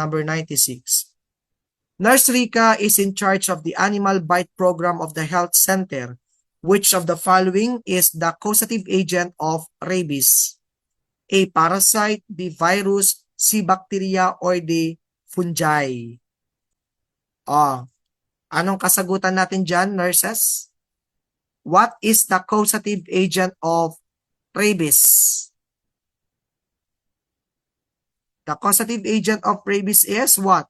number 96. Nurse Rica is in charge of the animal bite program of the health center. Which of the following is the causative agent of rabies? A. Parasite, B. Virus, C. Bacteria, or D. Fungi? Anong kasagutan natin dyan, nurses? What is the causative agent of rabies? The causative agent of rabies is what?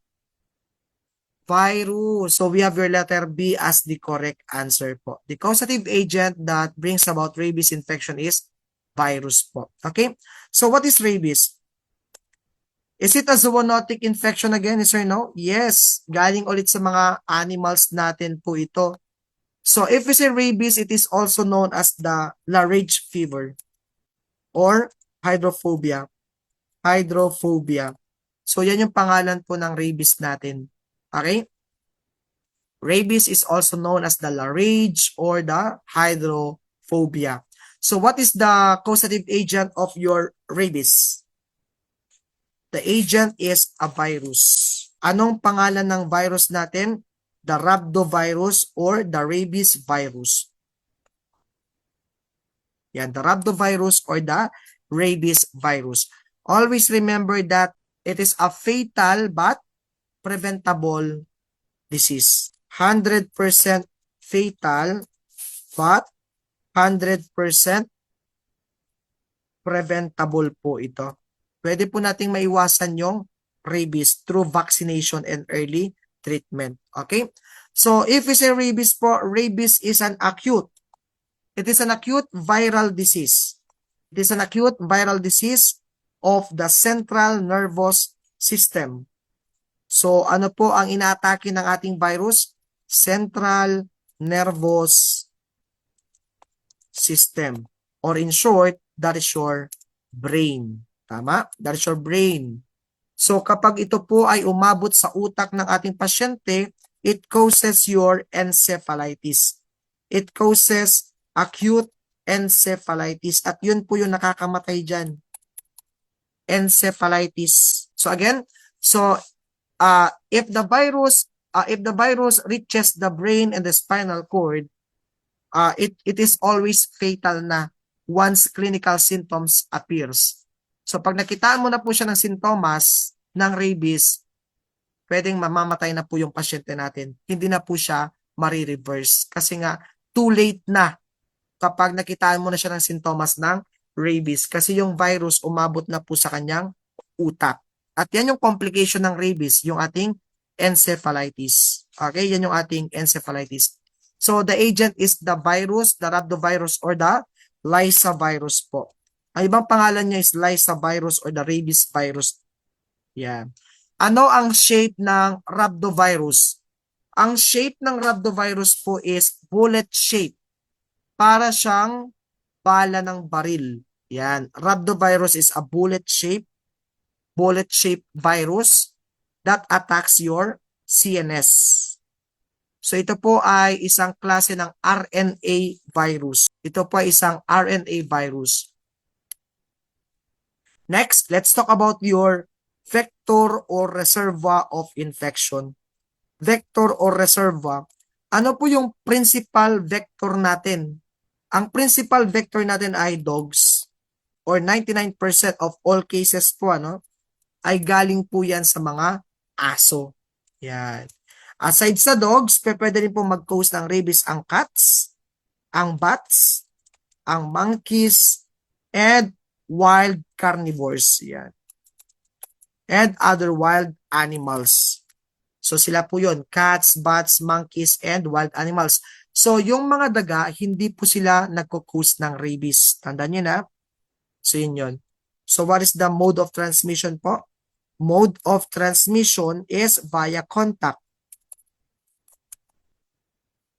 Virus. So we have your letter B as the correct answer po. The causative agent that brings about rabies infection is virus po. Okay? So what is rabies? Is it a zoonotic infection again, yes or no? Yes. Galing ulit sa mga animals natin po ito. So if we say rabies, it is also known as the La Rage fever or hydrophobia. Hydrophobia. So yan yung pangalan po ng rabies natin. Okay? Rabies is also known as the La Rage or the hydrophobia. So what is the causative agent of your rabies? The agent is a virus. Anong pangalan ng virus natin? The rhabdovirus or the rabies virus. Yan, the rhabdovirus or the rabies virus. Always remember that it is a fatal but preventable disease. 100% fatal but 100% preventable po ito. Pwede po nating maiwasan yung rabies through vaccination and early treatment. Okay? So, if we say rabies po, rabies is an acute. It is an acute viral disease. It is an acute viral disease of the central nervous system. So, ano po ang inaatake ng ating virus? Central nervous system. Or in short, that is your brain. Tama? That is your brain. So, kapag ito po ay umabot sa utak ng ating pasyente, it causes your encephalitis. It causes acute encephalitis. At yun po yung nakakamatay dyan. Encephalitis. So, again, if the virus reaches the brain and the spinal cord, it is always fatal na once clinical symptoms appears. So pag nakitaan mo na po siya ng sintomas ng rabies, pwedeng mamamatay na po yung pasyente natin. Hindi na po siya marireverse kasi nga too late na kapag nakitaan mo na siya ng sintomas ng rabies kasi yung virus umabot na po sa kanyang utak. At yan yung complication ng rabies, yung ating encephalitis. Okay, yan yung ating encephalitis. So, the agent is the virus, the rhabdovirus or the Lassa virus po. Ang ibang pangalan niya is Lassa virus or the rabies virus. Yan. Ano ang shape ng rhabdovirus? Ang shape ng rhabdovirus po is bullet shape. Para siyang bala ng baril. Yan. Rhabdovirus is a bullet-shaped virus that attacks your CNS. So ito po ay isang klase ng RNA virus. Ito po ay isang RNA virus. Next, let's talk about your vector or reservoir of infection. Vector or reservoir. Ano po yung principal vector natin? Ang principal vector natin ay dogs or 99% of all cases po ay galing po yan sa mga aso. Yan. Aside sa dogs, pwede rin po mag-cause ng rabies ang cats, ang bats, ang monkeys, and wild carnivores. Yan. And other wild animals. So sila po yun, cats, bats, monkeys, and wild animals. So yung mga daga, hindi po sila nagko-cause ng rabies. Tandaan nyo na. So yun yun. So what is the mode of transmission po? Mode of transmission is via contact.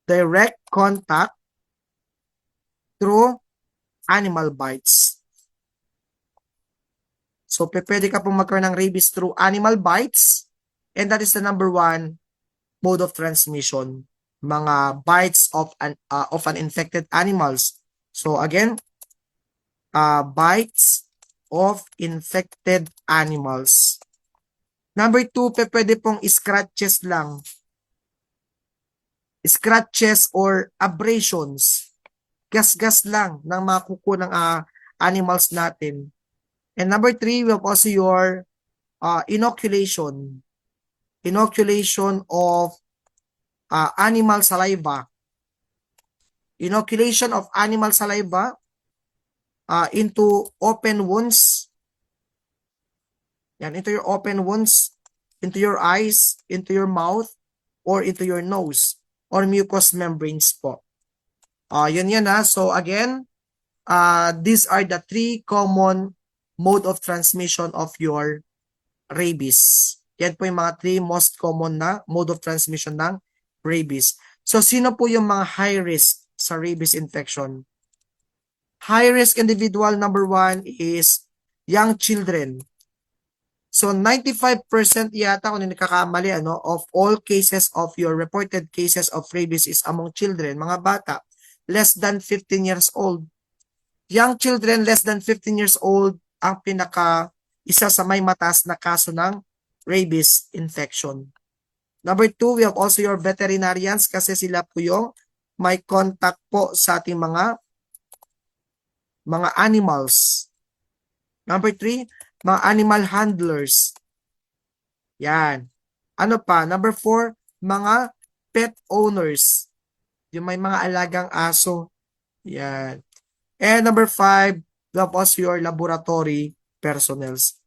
Direct contact through animal bites. So, pwede ka pong magkaroon ng rabies through animal bites and that is the number one mode of transmission. Mga bites of an infected animals. So, again, bites of infected animals. Number 2, pwede pong scratches lang. Scratches or abrasions. Gas-gas lang ng mga kuko ng animals natin. And number 3, we have also your inoculation. Inoculation of animal saliva. Inoculation of animal saliva into open wounds. Yan, into your open wounds, into your eyes, into your mouth, or into your nose, or mucous membranes po. Yun yan ha. So again, these are the 3 common mode of transmission of your rabies. Yan po yung mga 3 most common na mode of transmission ng rabies. So sino po yung mga high risk sa rabies infection? High risk individual number 1 is young children. So 95% yata kung hindi nagkakamali of all cases of your reported cases of rabies is among children, mga bata less than 15 years old. Young children less than 15 years old ang isa sa may mataas na kaso ng rabies infection. Number 2, we have also your veterinarians kasi sila po yung may contact po sa ating mga animals. Number 3, mga animal handlers. Yan. Ano pa? Number 4, mga pet owners. Yung may mga alagang aso. Yan. And number 5, we have also your laboratory personnels.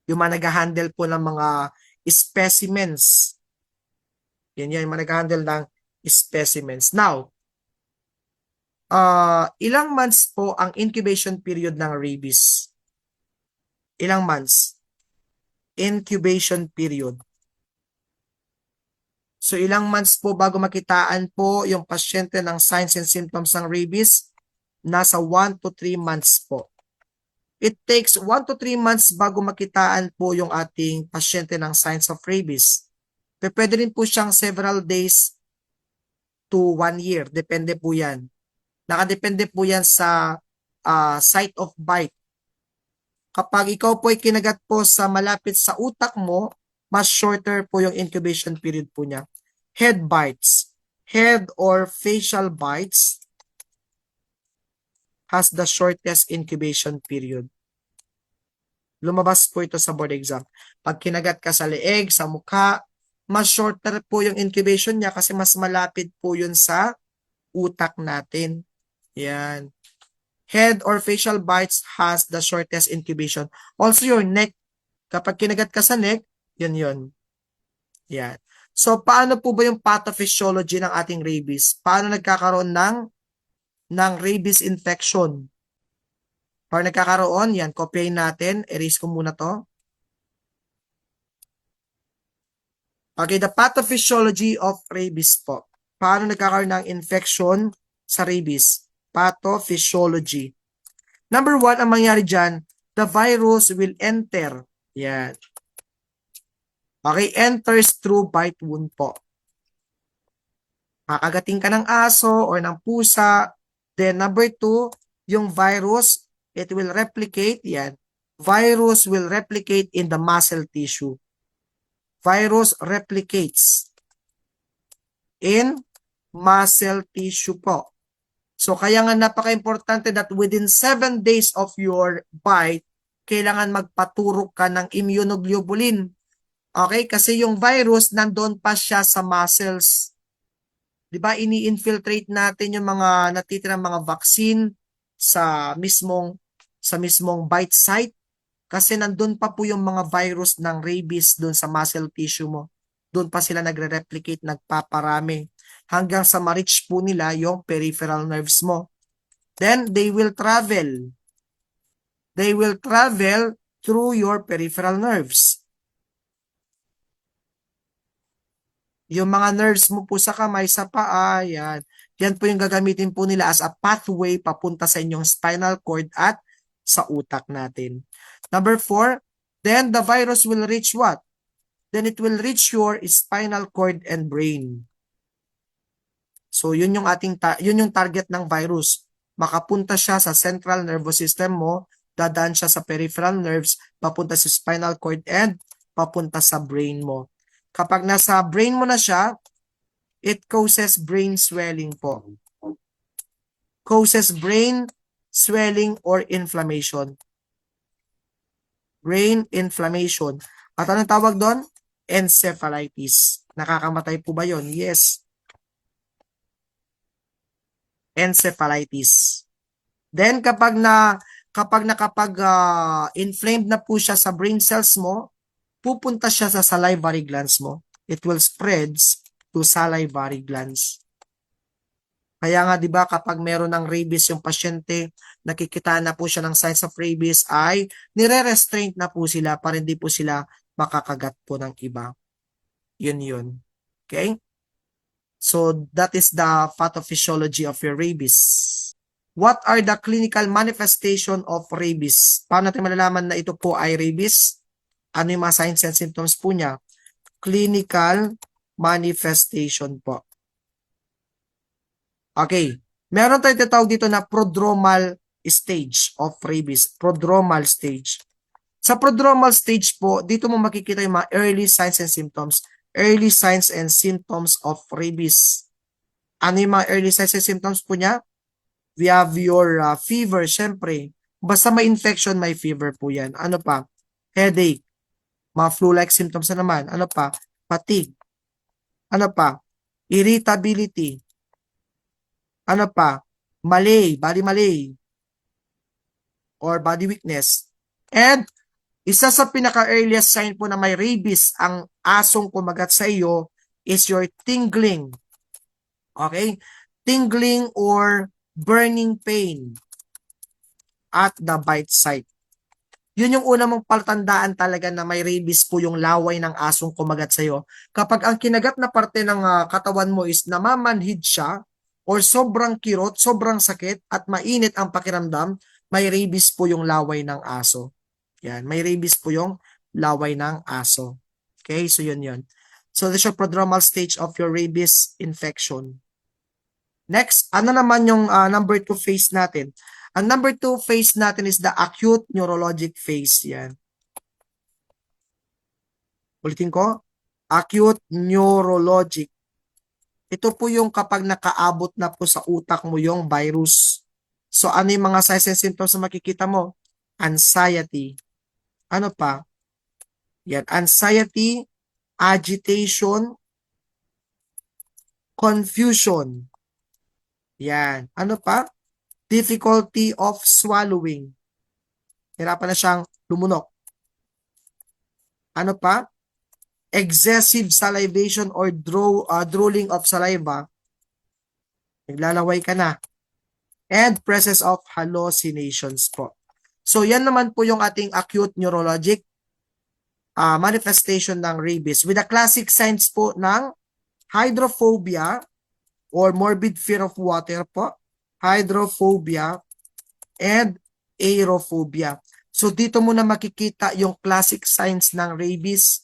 Yung mga nag-handle po ng mga specimens. Yan yung mga nag-handle ng specimens. Now, ilang months po ang incubation period ng rabies? Ilang months? Incubation period. So ilang months po bago makitaan po yung pasyente ng signs and symptoms ng rabies? Nasa 1 to 3 months po. It takes 1 to 3 months bago makitaan po yung ating pasyente ng signs of rabies. Pwede rin po siyang several days to 1 year. Depende po yan. Nakadepende po yan sa site of bite. Kapag ikaw po ay kinagat po sa malapit sa utak mo, mas shorter po yung incubation period po niya. Head bites. Head or facial bites has the shortest incubation period. Lumabas po ito sa board exam. Pag kinagat ka sa leeg, sa mukha, mas shorter po yung incubation niya kasi mas malapit po yun sa utak natin. Yan. Head or facial bites has the shortest incubation. Also your neck. Kapag kinagat ka sa neck, yun. Yan. So, paano po ba yung pathophysiology ng ating rabies? Paano nagkakaroon ng rabies infection? Para nagkakaroon, yan, copyain natin. Erase ko muna to. Okay, the pathophysiology of rabies po. Paano nagkakaroon ng infection sa rabies? Pathophysiology. Number 1, ang mangyari dyan, the virus will enter. Yan. Okay, enters through bite wound po. Kakagating ka ng aso or ng pusa. Then number 2, yung virus, it will replicate. Yan. Virus will replicate in the muscle tissue. Virus replicates in muscle tissue po. So, kaya nga napaka-importante that within 7 days of your bite, kailangan magpaturok ka ng immunoglobulin. Okay? Kasi yung virus, nandun pa siya sa muscles. Diba? Ini-infiltrate natin yung mga natitirang mga vaccine sa mismong bite site. Kasi nandun pa po yung mga virus ng rabies dun sa muscle tissue mo. Doon pa sila nagre-replicate, nagpaparami. Hanggang sa ma-reach po nila yung peripheral nerves mo. Then, they will travel. They will travel through your peripheral nerves. Yung mga nerves mo po sa kamay, sa paa, yan. Yan po yung gagamitin po nila as a pathway papunta sa inyong spinal cord at sa utak natin. Number 4, then the virus will reach what? Then it will reach your spinal cord and brain. So yun yung yun yung target ng virus. Makapunta siya sa central nervous system mo, dadaan siya sa peripheral nerves, papunta sa spinal cord, and papunta sa brain mo. Kapag nasa brain mo na siya, it causes brain swelling po. Causes brain swelling or inflammation. Brain inflammation. At anong tawag doon? Encephalitis. Nakakamatay po ba yon? Yes. Encephalitis. Then kapag inflamed na po siya sa brain cells mo, pupunta siya sa salivary glands mo. It will spreads to salivary glands. Kaya nga 'di ba kapag meron ng rabies yung pasyente, nakikita na po siya ng signs of rabies ay nire-restraint na po sila para hindi po sila makakagat po ng iba. Yun. Okay? So that is the pathophysiology of your rabies. What are the clinical manifestation of rabies? Paano natin malalaman na ito po ay rabies? Ano yung mga signs and symptoms po niya? Clinical manifestation po. Okay. Meron tayong tinatawag dito na prodromal stage of rabies. Prodromal stage. Sa prodromal stage po, dito mo makikita yung mga early signs and symptoms. Early signs and symptoms of rabies. Ano yung mga early signs and symptoms po niya? We have your fever, syempre. Basta may infection, may fever po yan. Ano pa? Headache. Mga flu-like symptoms na naman. Ano pa? Fatigue. Ano pa? Irritability. Ano pa? Body malay. Or body weakness. And isa sa pinaka-earliest sign po na may rabies ang asong kumagat sa iyo is your tingling. Okay? Tingling or burning pain at the bite site. Yun yung una mong palatandaan talaga na may rabies po yung laway ng asong kumagat sa iyo. Kapag ang kinagat na parte ng katawan mo is namamanhid siya or sobrang kirot, sobrang sakit at mainit ang pakiramdam, may rabies po yung laway ng aso. Yan, may rabies po yung laway ng aso. Okay, so yun. So this is your prodromal stage of your rabies infection. Next, ano naman yung number 2 phase natin? Ang number 2 phase natin is the acute neurologic phase. Yan. Ulitin ko, acute neurologic. Ito po yung kapag nakaabot na po sa utak mo yung virus. So ano yung mga signs and symptoms na makikita mo? Anxiety. Ano pa? Yan, anxiety, agitation, confusion. Yan. Ano pa? Difficulty of swallowing. Hirapan na siyang lumunok. Ano pa? Excessive salivation or drooling of saliva. Naglalaway ka na. And presence of hallucinations po. So yan naman po yung ating acute neurologic manifestation ng rabies with the classic signs po ng hydrophobia or morbid fear of water po, hydrophobia and aerophobia. So dito mo na makikita yung classic signs ng rabies,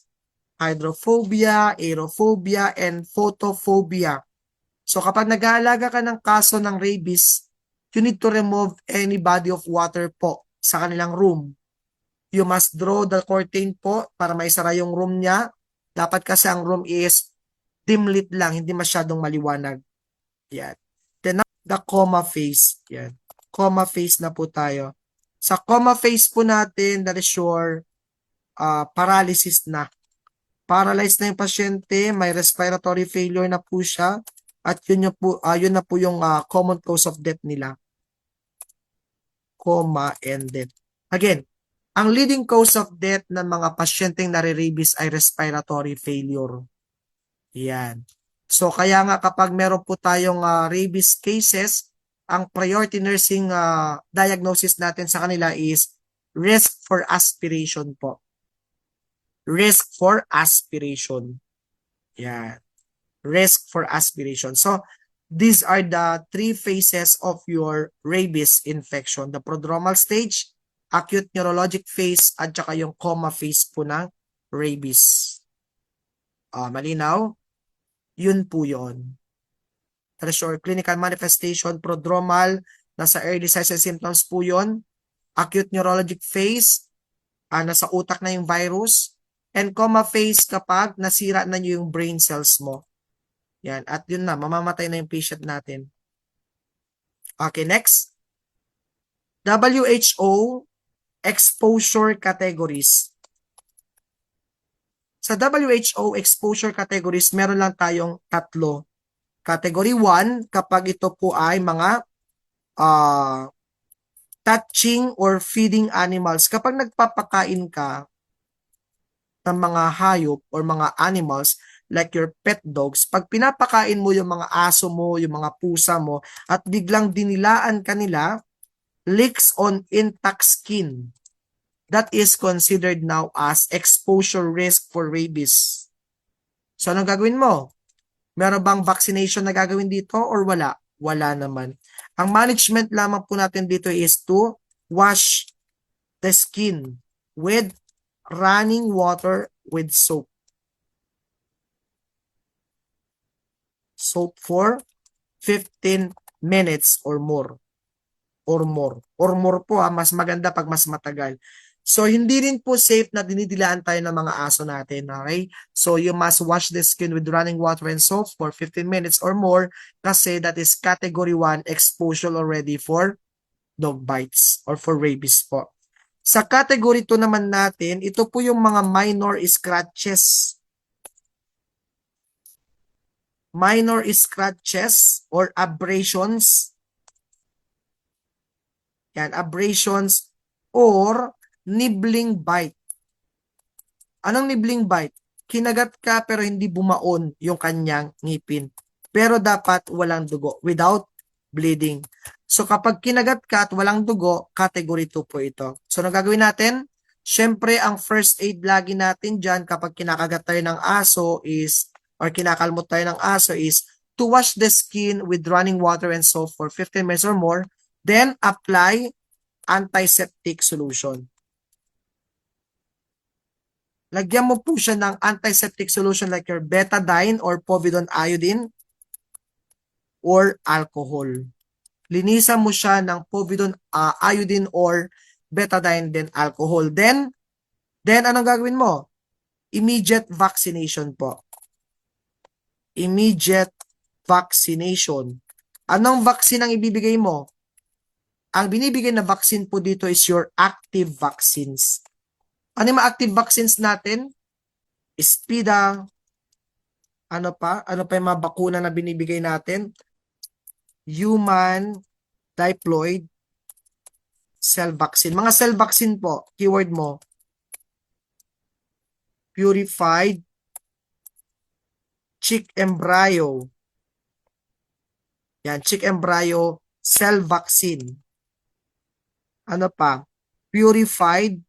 hydrophobia, aerophobia, and photophobia. So kapag nag-aalaga ka ng kaso ng rabies, you need to remove any body of water po sa kanilang room. You must draw the curtain po para maisara yung room niya. Dapat kasi ang room is dim lit lang, hindi masyadong maliwanag. Yan. Then the coma phase. Yan. Coma phase na po tayo. Sa coma phase po natin, that is your paralysis na. Paralyzed na yung pasyente, may respiratory failure na po siya, at yun na po yung common cause of death nila. Coma and death. Again, ang leading cause of death ng mga pasyenteng nare-rabies ay respiratory failure. Yan. So kaya nga kapag meron po tayong rabies cases, ang priority nursing diagnosis natin sa kanila is risk for aspiration po. Risk for aspiration. Yan. Risk for aspiration. So these are the 3 phases of your rabies infection. The prodromal stage, acute neurologic phase, at saka yung coma phase po ng rabies. Malinaw? Yun po yun. That is your clinical manifestation, prodromal, nasa early signs and symptoms po yun. Acute neurologic phase, nasa utak na yung virus. And coma phase kapag nasira na yung brain cells mo. Yan. At yun na, mamamatay na yung patient natin. Okay, next. WHO exposure categories. Sa WHO exposure categories, meron lang tayong tatlo. Category 1, kapag ito po ay mga touching or feeding animals. Kapag nagpapakain ka ng mga hayop or mga animals like your pet dogs, pag pinapakain mo yung mga aso mo, yung mga pusa mo, at biglang dinilaan kanila, licks on intact skin, that is considered now as exposure risk for rabies. So, anong gagawin mo? Meron bang vaccination na gagawin dito or wala? Wala naman. Ang management lamang po natin dito is to wash the skin with running water with soap. Soap for 15 minutes or more. Or more po mas maganda pag mas matagal. So, hindi rin po safe na dinidilaan tayo ng mga aso natin, okay? So, you must wash the skin with running water and soap for 15 minutes or more kasi that is category 1 exposure already for dog bites or for rabies po. Sa category 2 naman natin, ito po yung mga minor scratches. Minor scratches or abrasions. Yan, abrasions or nibbling bite. Anong nibbling bite? Kinagat ka pero hindi bumaon yung kanyang ngipin. Pero dapat walang dugo, without bleeding. So kapag kinagat ka at walang dugo, category 2 po ito. So ano gagawin natin? Siyempre, ang first aid lagi natin dyan kapag kinakagat tayo ng aso is, or kinakalmot tayo ng aso is, to wash the skin with running water and soap for 15 minutes or more, then apply antiseptic solution. Lagyan mo po siya ng antiseptic solution like your betadine or povidone iodine or alcohol. Linisan mo siya ng povidone iodine or betadine then alcohol. Then anong gagawin mo? Immediate vaccination po. Immediate vaccination. Anong vaccine ang ibibigay mo? Ang binibigay na vaccine po dito is your active vaccines. Ano yung mga active vaccines natin? SPIDA, ano pa? Ano pa yung mga bakuna na binibigay natin? Human diploid cell vaccine. Mga cell vaccine po, keyword mo, purified chick embryo. Yan, chick embryo cell vaccine. Ano pa? Purified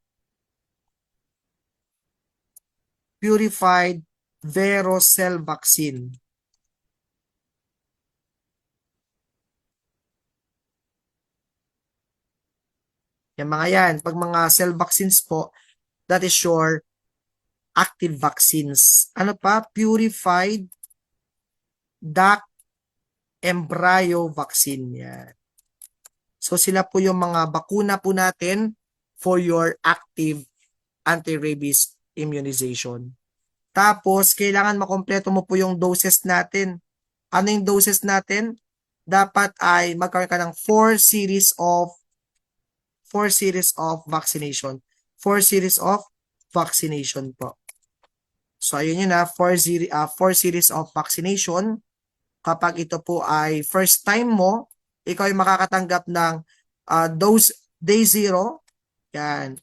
vero cell vaccine. Yan mga yan. Pag mga cell vaccines po, that is your active vaccines. Ano pa? Purified duck embryo vaccine. Yan. So sila po yung mga bakuna po natin for your active anti-rabies immunization. Tapos, kailangan makompleto mo po yung doses natin. Ano yung doses natin? Dapat ay magkaroon ka ng 4 series of vaccination. 4 series of vaccination po. So, ayun yun na, 4 series of vaccination. Kapag ito po ay first time mo, ikaw ay makakatanggap ng dose day 0, yan,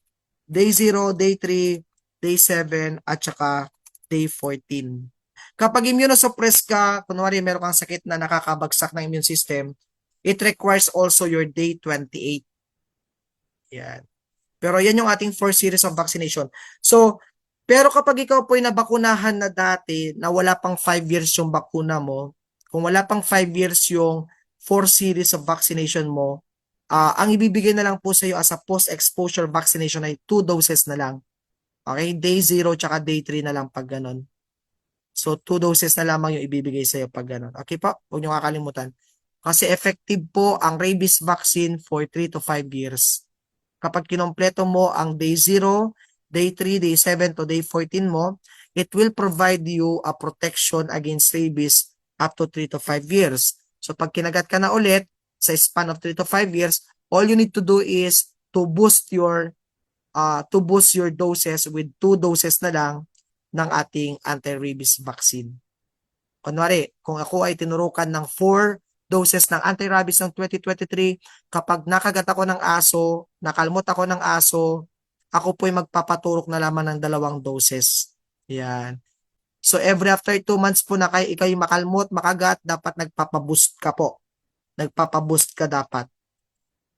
day 0, day 3, day 7, at saka day 14. Kapag immunosuppress ka, kunwari meron kang sakit na nakakabagsak ng immune system, it requires also your day 28. Yan. Pero yan yung ating 4 series of vaccination. So, pero kapag ikaw po ay nabakunahan na dati, na wala pang 5 years yung bakuna mo, kung wala pang 5 years yung 4 series of vaccination mo, ang ibibigay na lang po sa iyo as a post-exposure vaccination ay 2 doses na lang. Okay? Day 0 tsaka day 3 na lang pag ganun. So, 2 doses na lamang yung ibibigay sa iyo pag ganun. Okay po? Huwag niyo kakalimutan. Kasi effective po ang rabies vaccine for 3 to 5 years. kapag kinompleto mo ang day 0, day 3, day 7 to day 14 mo, it will provide you a protection against rabies up to 3 to 5 years. So pag kinagat ka na ulit, sa span of 3 to 5 years, all you need to do is to boost your doses with 2 doses na lang ng ating anti-rabies vaccine. Kunwari, kung ako ay tinurukan ng 4 doses ng anti-rabies ng 2023, kapag nakagat ako ng aso, nakalmot ako ng aso, ako po'y magpapaturok na lamang ng 2 doses. Yan. So every after 2 months po na ikay makalmot, makagat, dapat nagpapaboost ka po. Nagpapaboost ka dapat.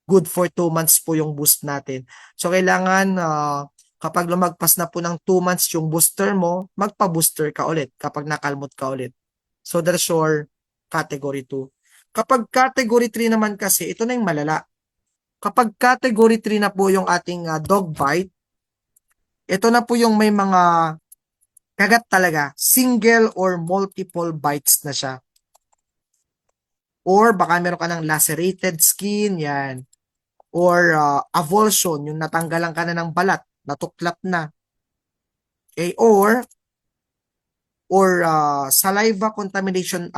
Good for 2 months po yung boost natin. So kailangan kapag lumagpas na po ng 2 months yung booster mo, magpa-booster ka ulit kapag nakalmot ka ulit. So there's your category 2. Kapag category 3 naman kasi, ito na yung malala. Kapag category 3 na po yung ating dog bite, ito na po yung may mga kagat talaga, single or multiple bites na siya. Or baka meron ka ng lacerated skin, yan. Or avulsion, yung natanggalan ka na ng balat, natuklap na. Okay, or saliva contamination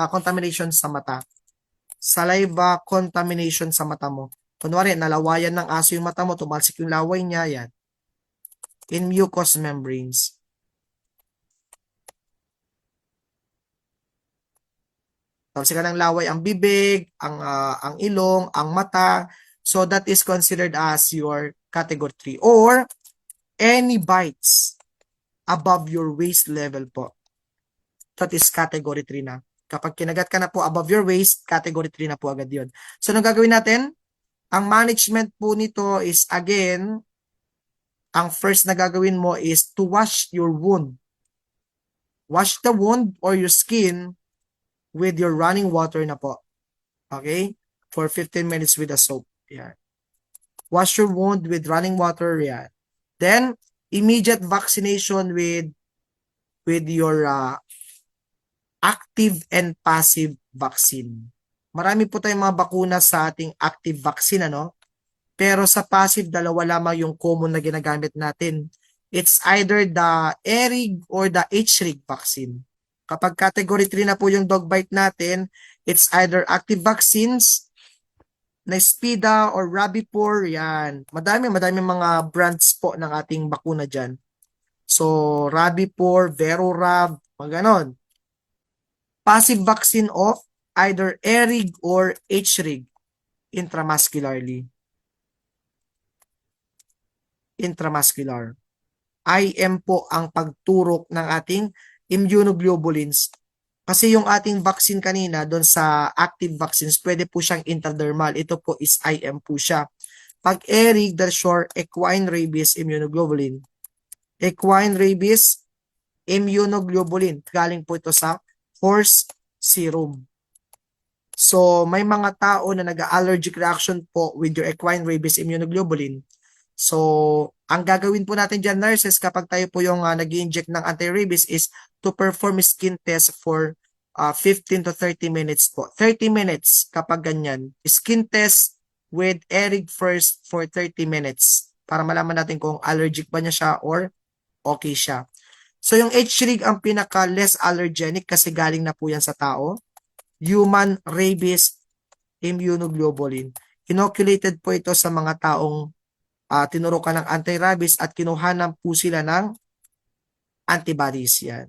sa mata. Saliva contamination sa mata mo. Kunwari, nalawayan ng aso yung mata mo, tumalsik yung laway niya, yan. In mucous membranes. Talsik ka ng laway ang bibig, ang ilong, ang mata. So that is considered as your category 3. Or any bites above your waist level po. That is category 3 na. Kapag kinagat ka na po above your waist, category 3 na po agad yun. So, anong gagawin natin? Ang management po nito is, again, ang first na gagawin mo is to wash your wound. Wash the wound or your skin with your running water na po. Okay? For 15 minutes with a soap. Yan. Wash your wound with running water. Yan. Then, immediate vaccination with your active and passive vaccine. Marami po tayong mga bakuna sa ating active vaccine, ano? Pero sa passive, 2 lamang yung common na ginagamit natin. It's either the ERIG or the HRIG vaccine. Kapag category 3 na po yung dog bite natin, it's either active vaccines, Nespida or Rabipur, yan. Madami mga brands po ng ating bakuna dyan. So, Rabipur, Verorab, mga ganon. Passive vaccine of either ERIG or HRIG intramuscularly. Intramuscular. IM po ang pagturok ng ating immunoglobulins. Kasi yung ating vaccine kanina doon sa active vaccines, pwede po siyang intradermal. Ito po is IM po siya. Pag ERIG, there's your equine rabies immunoglobulin. Equine rabies immunoglobulin. Galing po ito sa horse serum. So, may mga tao na nag-allergic reaction po with your equine rabies immunoglobulin. So, ang gagawin po natin dyan, nurses, kapag tayo po yung nag-i-inject ng anti-rabies is to perform skin test for 15 to 30 minutes po. 30 minutes kapag ganyan. Skin test with ERIG first for 30 minutes para malaman natin kung allergic ba niya siya or okay siya. So, yung HRIG ang pinaka-less allergenic kasi galing na po yan sa tao. Human rabies immunoglobulin. Inoculated po ito sa mga taong tinurukan ng anti-rabies at kinuhanan po sila ng antibodies yan.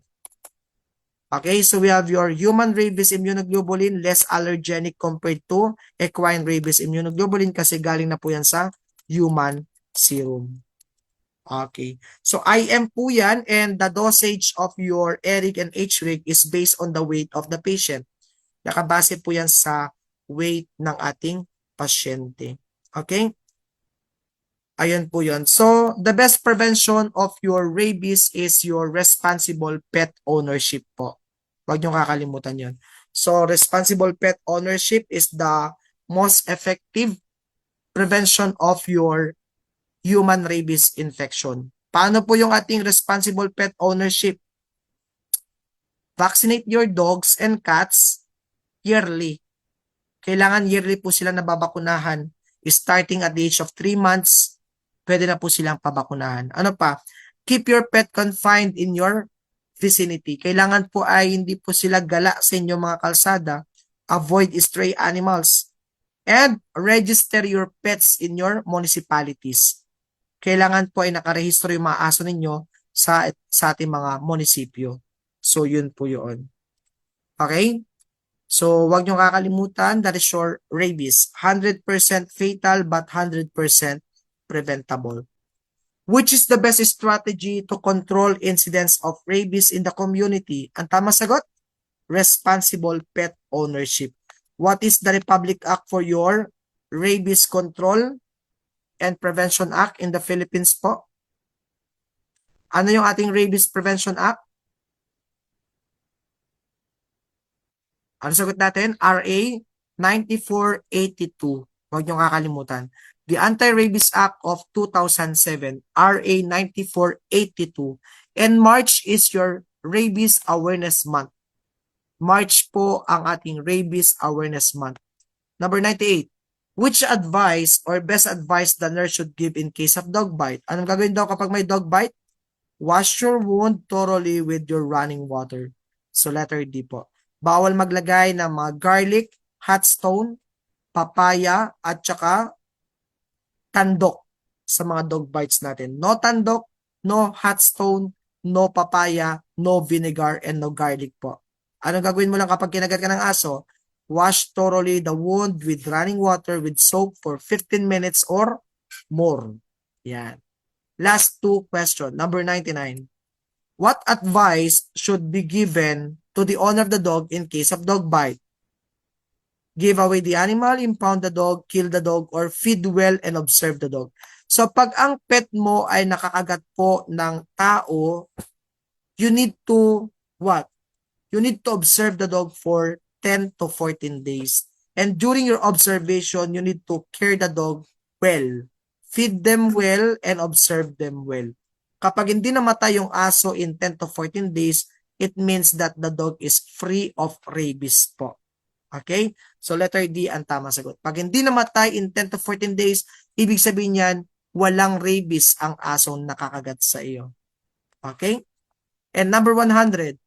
Okay, so we have your human rabies immunoglobulin, less allergenic compared to equine rabies immunoglobulin kasi galing na po yan sa human serum. Okay, so IM po yan and the dosage of your ERIG and HRIG is based on the weight of the patient. Nakabase po yan sa weight ng ating pasyente. Okay? Ayan po yun. So, the best prevention of your rabies is your responsible pet ownership po. Huwag niyong kakalimutan yun. So, responsible pet ownership is the most effective prevention of your human rabies infection. Paano po yung ating responsible pet ownership? Vaccinate your dogs and cats yearly. Kailangan yearly po sila nababakunahan starting at the age of 3 months pwede na po silang pabakunahan. Ano pa? Keep your pet confined in your vicinity. Kailangan po ay hindi po sila gala sa inyong mga kalsada. Avoid stray animals. And register your pets in your municipalities. Kailangan po ay nakarehistro yung mga aso ninyo sa ating mga munisipyo. So, yun po yun. Okay? So, wag nyo kakalimutan, that is your rabies. 100% fatal but 100% preventable. Which is the best strategy to control incidents of rabies in the community? Ang tama sagot? Responsible pet ownership. What is the Republic Act for your Rabies Control and Prevention Act in the Philippines po? Ano yung ating Rabies Prevention Act? Ano sagot natin? RA 9482. Huwag niyong kakalimutan. The Anti-Rabies Act of 2007, RA 9482. And March is your Rabies Awareness Month. March po ang ating Rabies Awareness Month. Number 98. Which advice or best advice the nurse should give in case of dog bite? Anong gagawin daw kapag may dog bite? Wash your wound thoroughly with your running water. So letter D po. Bawal maglagay ng mga garlic, hot stone, papaya, at saka tandok sa mga dog bites natin. No tandok, no hot stone, no papaya, no vinegar, and no garlic po. Anong gagawin mo lang kapag kinagat ka ng aso? Wash thoroughly the wound with running water with soap for 15 minutes or more. Yan. Last two question. Number 99. What advice should be given to the owner of the dog in case of dog bite? Give away the animal, impound the dog, kill the dog, or feed well and observe the dog. So pag ang pet mo ay nakakagat po ng tao, you need to what? You need to observe the dog for 10 to 14 days. And during your observation, you need to care the dog well. Feed them well and observe them well. Kapag hindi namatay yung aso in 10 to 14 days, it means that the dog is free of rabies po. Okay? So letter D ang tama sagot. Pag hindi namatay in 10 to 14 days, ibig sabihin yan, walang rabies ang asong nakakagat sa iyo. Okay? And number 100,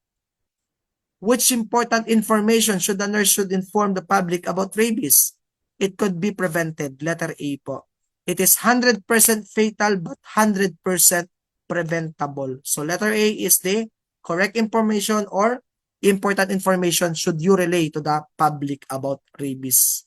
which important information should the nurse should inform the public about rabies? It could be prevented. Letter A po. It is 100% fatal but 100% preventable. So letter A is the correct information or important information should you relay to the public about rabies.